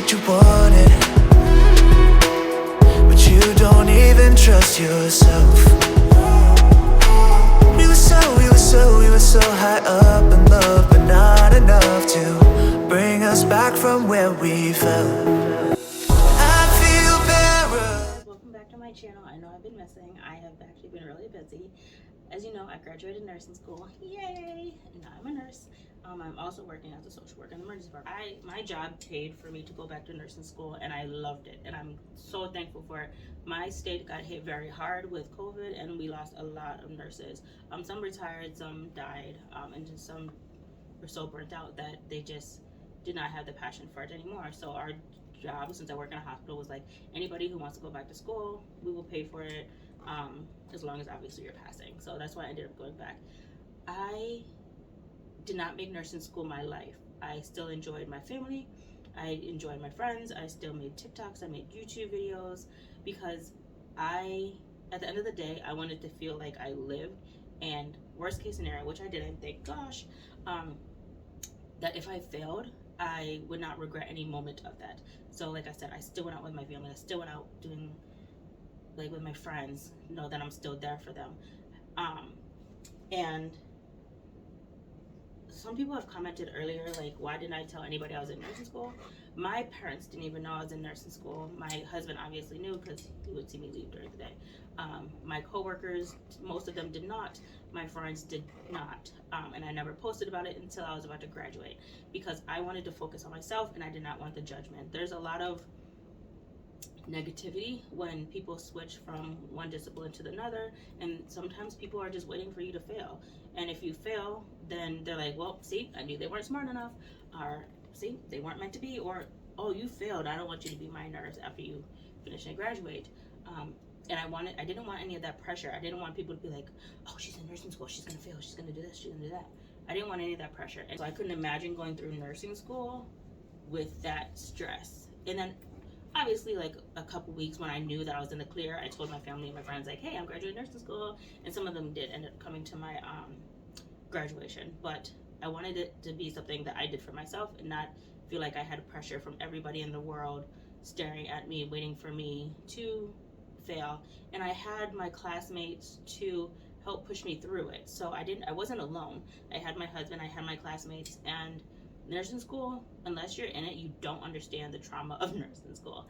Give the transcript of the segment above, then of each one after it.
what you wanted, but you don't even trust yourself. We were so high up in love, but not enough to bring us back from where we fell. I feel better. Welcome back to my channel. I know I've been missing. I have actually been really busy. As you know, I graduated nursing school. Yay! And now I'm a nurse. I'm also working as a social worker in the emergency department. My job paid for me to go back to nursing school, and I loved it, and I'm so thankful for it. My state got hit very hard with COVID, and we lost a lot of nurses. Some retired, some died, and just some were so burnt out that they just did not have the passion for it anymore. So our job, since I work in a hospital, was like, anybody who wants to go back to school, we will pay for it, as long as obviously you're passing. So that's why I ended up going back. I did not make nursing school my life. I still enjoyed my family. I enjoyed my friends. I still made TikToks. I made YouTube videos because at the end of the day, I wanted to feel like I lived. And worst case scenario, which I didn't, thank gosh, that if I failed, I would not regret any moment of that. So like I said, I still went out with my family. I still went out doing, like, with my friends, know that I'm still there for them. And some people have commented earlier, like, why didn't I tell anybody I was in nursing school? My parents didn't even know I was in nursing school. My husband obviously knew because he would see me leave during the day. My coworkers, most of them did not. My friends did not. And I never posted about it until I was about to graduate because I wanted to focus on myself and I did not want the judgment. There's a lot of negativity when people switch from one discipline to another, and sometimes people are just waiting for you to fail. And if you fail, then they're like, well, see, I knew they weren't smart enough, or see, they weren't meant to be, or oh, you failed, I don't want you to be my nurse after you finish and graduate. And I didn't want any of that pressure. I didn't want people to be like, oh, she's in nursing school, she's gonna fail, she's gonna do this, she's gonna do that. I didn't want any of that pressure, and so I couldn't imagine going through nursing school with that stress. And then obviously, like, a couple weeks when I knew that I was in the clear, I told my family and my friends, like, hey, I'm graduating nursing school, and some of them did end up coming to my graduation. But I wanted it to be something that I did for myself and not feel like I had pressure from everybody in the world staring at me, waiting for me to fail. And I had my classmates to help push me through it, so I wasn't alone. I had my husband, I had my classmates, and nursing school, unless you're in it, you don't understand the trauma of nursing school.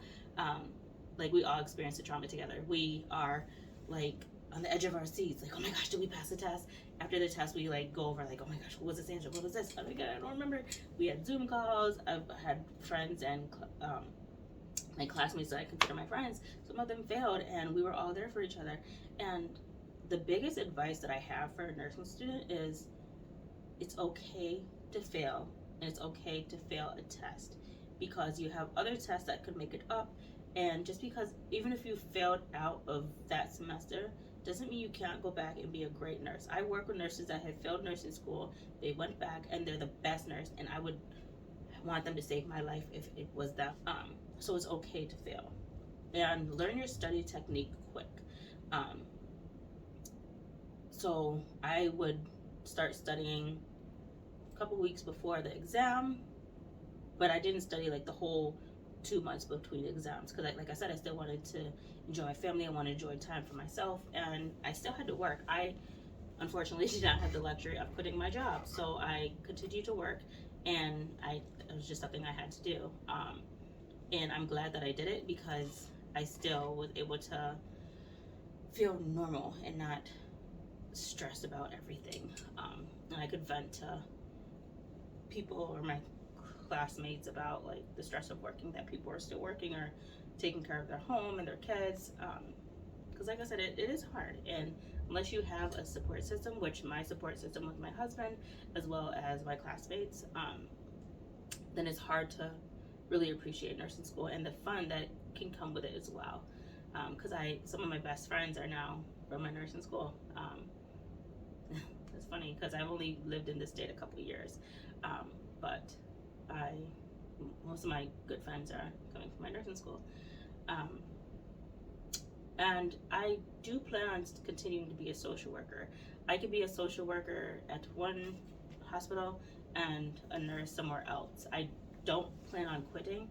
Like, we all experience the trauma together. We are, like, on the edge of our seats, like, oh my gosh, did we pass the test? After the test, we, like, go over, like, oh my gosh, what was this answer? What was this? Oh my god, I don't remember. We had Zoom calls. I've had friends and my classmates that I consider my friends. Some of them failed, and we were all there for each other. And the biggest advice that I have for a nursing student is it's okay to fail. And it's okay to fail a test because you have other tests that could make it up. And just because, even if you failed out of that semester, doesn't mean you can't go back and be a great nurse. I work with nurses that had failed nursing school. They went back and they're the best nurse, and I would want them to save my life if it was that. So it's okay to fail. And learn your study technique quick. So I would start studying couple weeks before the exam, but I didn't study like the whole 2 months between exams because, like I said, I still wanted to enjoy my family. I wanted to enjoy time for myself, and I still had to work. I unfortunately did not have the luxury of quitting my job, so I continued to work, and it was just something I had to do. And I'm glad that I did it because I still was able to feel normal and not stressed about everything. And I could vent to people or my classmates about, like, the stress of working, that people are still working or taking care of their home and their kids, because like I said, it is hard. And unless you have a support system, which my support system was my husband as well as my classmates, then it's hard to really appreciate nursing school and the fun that can come with it as well. Because some of my best friends are now from my nursing school. It's funny because I've only lived in this state a couple of years, but most of my good friends are coming from my nursing school. And I do plan on continuing to be a social worker. I could be a social worker at one hospital and a nurse somewhere else. I don't plan on quitting.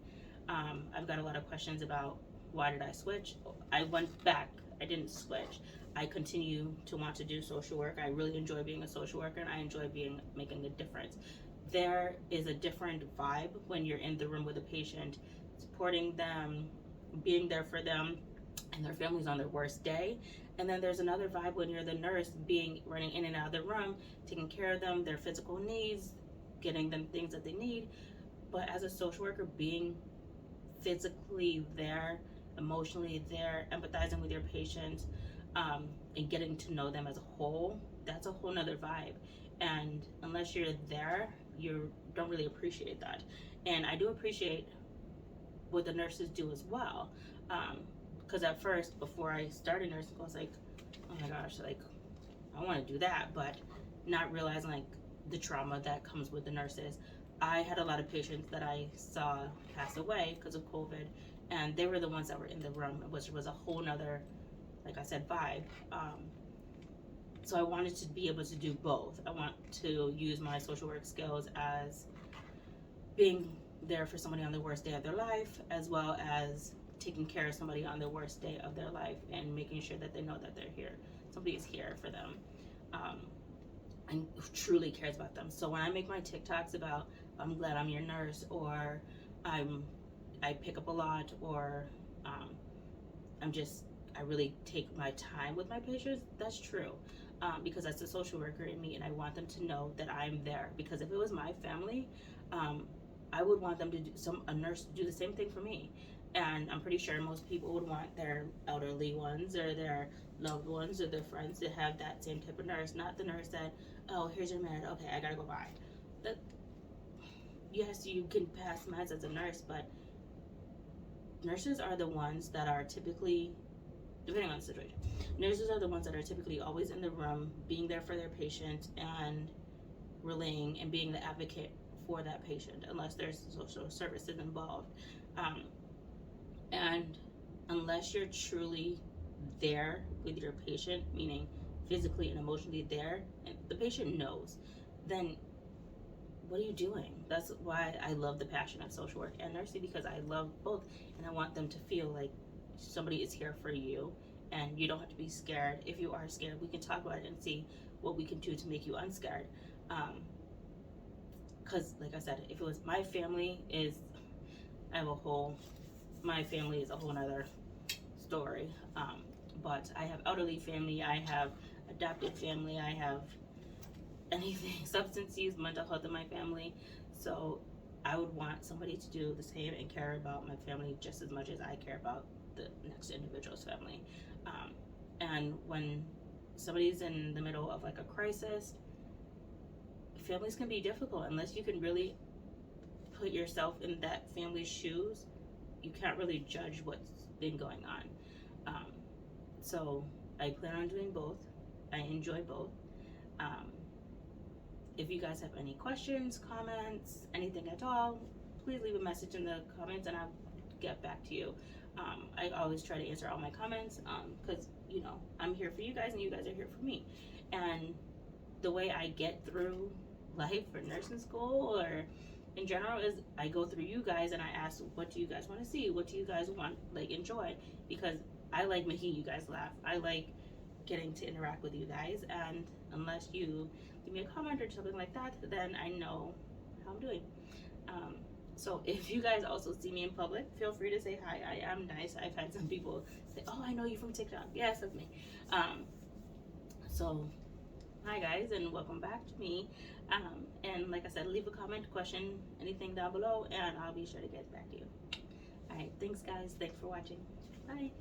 I've got a lot of questions about why did I switch. I went back. I didn't switch. I continue to want to do social work. I really enjoy being a social worker, and I enjoy making a difference. There is a different vibe when you're in the room with a patient, supporting them, being there for them, and their families on their worst day. And then there's another vibe when you're the nurse, running in and out of the room, taking care of them, their physical needs, getting them things that they need. But as a social worker, being physically there, emotionally there, empathizing with your patients, and getting to know them as a whole, that's a whole nother vibe. And unless you're there, you don't really appreciate that. And I do appreciate what the nurses do as well. Because at first, before I started nursing school, I was like, oh my gosh, like, I want to do that, but not realizing like the trauma that comes with the nurses. I had a lot of patients that I saw pass away because of COVID, and they were the ones that were in the room, which was a whole nother, like I said, vibe. So I wanted to be able to do both. I want to use my social work skills as being there for somebody on the worst day of their life, as well as taking care of somebody on the worst day of their life and making sure that they know that they're here. Somebody is here for them, and truly cares about them. So when I make my TikToks about I'm glad I'm your nurse, or I pick up a lot, or I really take my time with my patients, that's true. Because that's a social worker in me, and I want them to know that I'm there. Because if it was my family, I would want them to a nurse to do the same thing for me. And I'm pretty sure most people would want their elderly ones or their loved ones or their friends to have that same type of nurse, not the nurse that, oh, here's your med, okay, I gotta go by. That, yes, you can pass meds as a nurse, but nurses are the ones that are typically, depending on the situation, nurses are the ones that are typically always in the room, being there for their patient and relaying and being the advocate for that patient, unless there's social services involved. And unless you're truly there with your patient, meaning physically and emotionally there, and the patient knows, then what are you doing? That's why I love the passion of social work and nursing, because I love both, and I want them to feel like somebody is here for you, and you don't have to be scared. If you are scared, we can talk about it and see what we can do to make you unscared. Because like I said, if it was my family, my family is a whole nother story. But I have elderly family, I have adopted family, I have anything, substance use, mental health in my family. So I would want somebody to do the same and care about my family just as much as I care about the next individual's family. And when somebody's in the middle of like a crisis, families can be difficult unless you can really put yourself in that family's shoes. You can't really judge what's been going on. So I plan on doing both. I enjoy both. If you guys have any questions, comments, anything at all, please leave a message in the comments and I'll get back to you. I always try to answer all my comments because, I'm here for you guys and you guys are here for me. And the way I get through life for nursing school or in general is I go through you guys and I ask, what do you guys want to see? What do you guys want, enjoy? Because I like making you guys laugh. I like getting to interact with you guys, and unless you give me a comment or something like that, then I know how I'm doing. So if you guys also see me in public, feel free to say hi. I am nice. I've had some people say, oh, I know you from TikTok. Yes, that's me. So hi guys, and welcome back to me. And like I said, leave a comment, question, anything down below, and I'll be sure to get back to you. All right, thanks guys. Thanks for watching. Bye.